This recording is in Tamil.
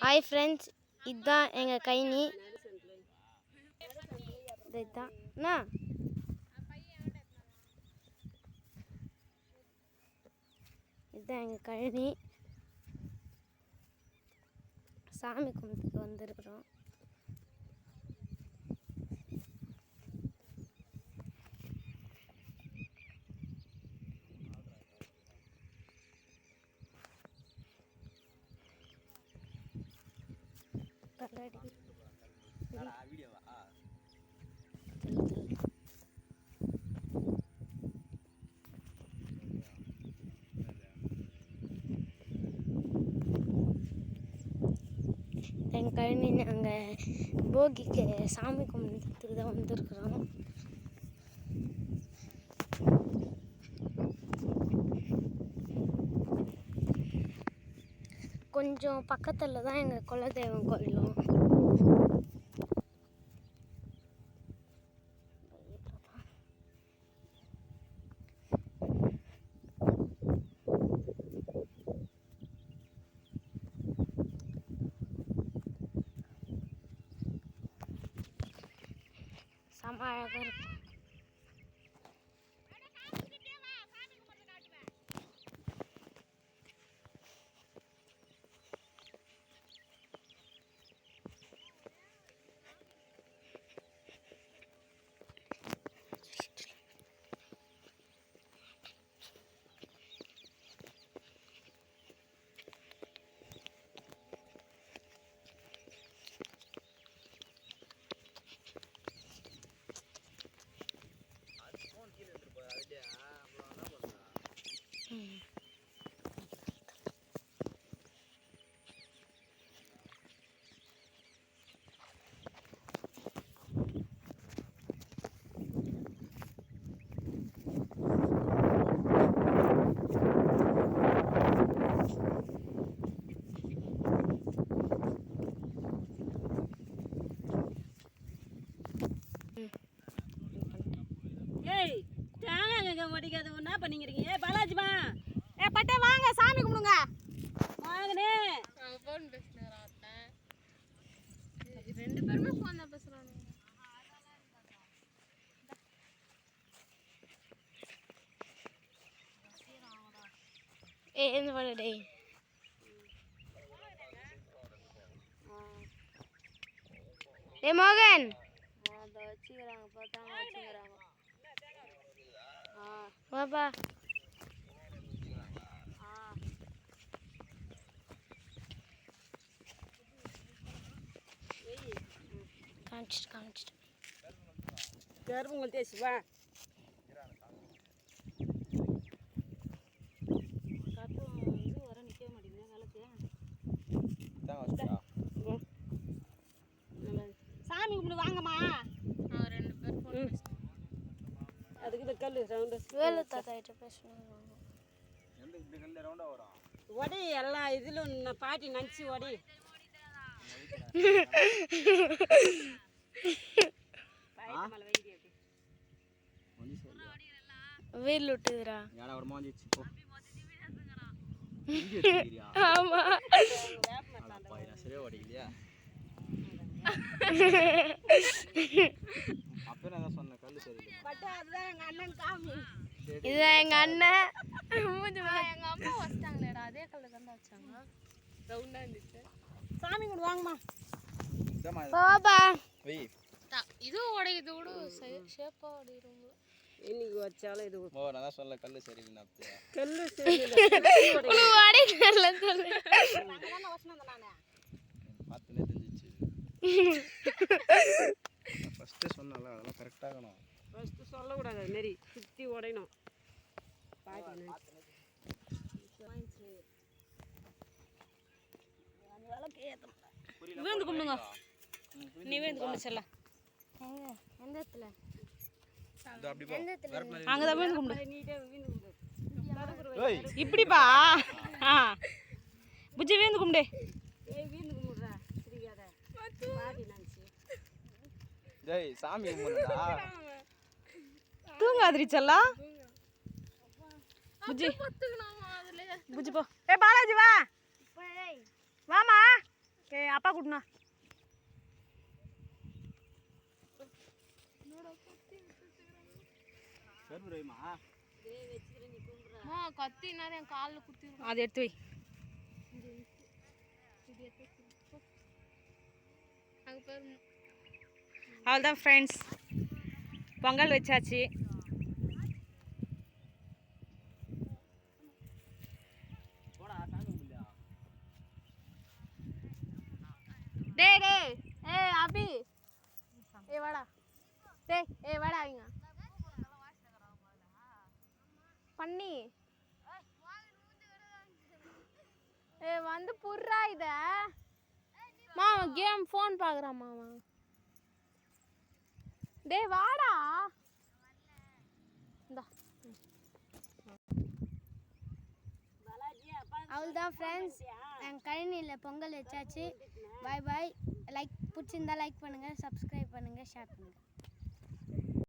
ஹாய் ஃப்ரெண்ட்ஸ், இதுதான் எங்கள் கைனி. இதுதான் இதுதான் எங்கள் கழனி. சாமி கும்பிட்டுக்கு வந்திருக்கிறோம். எங்கள் கழனி நாங்கள் போகிக்கு சாமி கும்பிட்றதுக்கு தான் வந்திருக்கிறோம். கொஞ்சம் பக்கத்தில் தான் எங்கள் குலதெய்வம் கோயிலும். செம அழகாக இருக்கும். ஏய் தேங்காய் மடிக்காது என்ன பண்ணிக்கிறீங்க? பாலாஜிமா பட்டே வாங்க சாமி கும்பிடுங்க. வாங்கனே ஃபோன் பேசுறான். ரெண்டு பேருமே ஃபோன் தான் பேசுறாங்க. என்ன பண்ண டேய்? ஏ மோகன் அதை வச்சுக்கிறாங்க, பார்த்தாங்க வச்சுக்கிறாங்க. வாப்பா. காமிச்சிட்டு கரும்புங்கள் தேசி வா. வர நிற்க மாட்டேங்குது காலத்து. சாமி கும்பிடு வாங்கம்மா. ரெண்டு பேர் ஃபோன் அதுக்கு இந்த கல் ரவுண்டு வேலு தாத்தா கிட்ட பேசணும். ஒடி எல்லாம் இதிலும் பாட்டி நினச்சி ஒடி. வீல் விட்டுதுரா. ஆமா இதுதான் எங்க அண்ணன். எங்க அம்மா வச்சிட்டாங்களேடா, அதே கல்ல தான் வச்சாங்க. ரவுண்டா இருந்துச்சு. சாமி கும்பிடு வாங்கம்மா. பாபா இது உடையுது கூட ஷேப்பா உடையும். இன்னைக்கு வச்சாலும் இது நான் தான் சொல்ல கல்லு சரியில்லை. கல்லு சரியில்லை. பார்த்துனே தெரிஞ்சிச்சு. ஃபஸ்ட்டே சொன்னல அதெல்லாம் கரெக்டாகணும். ஃபஸ்ட்டு சொல்லக்கூடாது, அது மாரி சுற்றி உடையணும். பாட்டி வீந்து கும்பிடுங்க. நீ வீந்து கும்பிடு செல்ல. எந்த இடத்துல? அங்கதான் வீந்து கும்பிடு. இப்படிப்பா புஜ்ஜி வீந்து கும்பிடு. வீந்து கும்பிடுறா சரியாத பாட்டி நினச்சி. ஜெய் சாமி கும்பிடுடா. தூங்காதிரி செல்லா. புஜ்ஜி பத்துக்கலாமா அதுல? புஜ்ஜி போ. ஏ பாலாஜி வா. வாமா அப்பா கூட்டினா கத்தி நேரம் என் காலில் குத்தி அதை எடுத்து வை. அங்கே பேர் அவ்வளோதான் ஃப்ரெண்ட்ஸ், பொங்கல் வச்சாச்சு. டேய் டேய் ஏய் அபி ஏய் வாடா டேய் ஏய் வாடா இங்க பண்ணி ஏய் வந்து புர்றா இத மாமா கேம் ஃபோன் பார்க்குறான் மாமா. டேய் வாடா இந்தா அவ்வளோதான் ஃப்ரெண்ட்ஸ், எங்கள் கழனியில் பொங்கல் வச்சாச்சு. பாய் பாய். லைக் பிடிச்சிருந்தா லைக் பண்ணுங்கள், சப்ஸ்கிரைப் பண்ணுங்கள், ஷேர் பண்ணுங்கள்.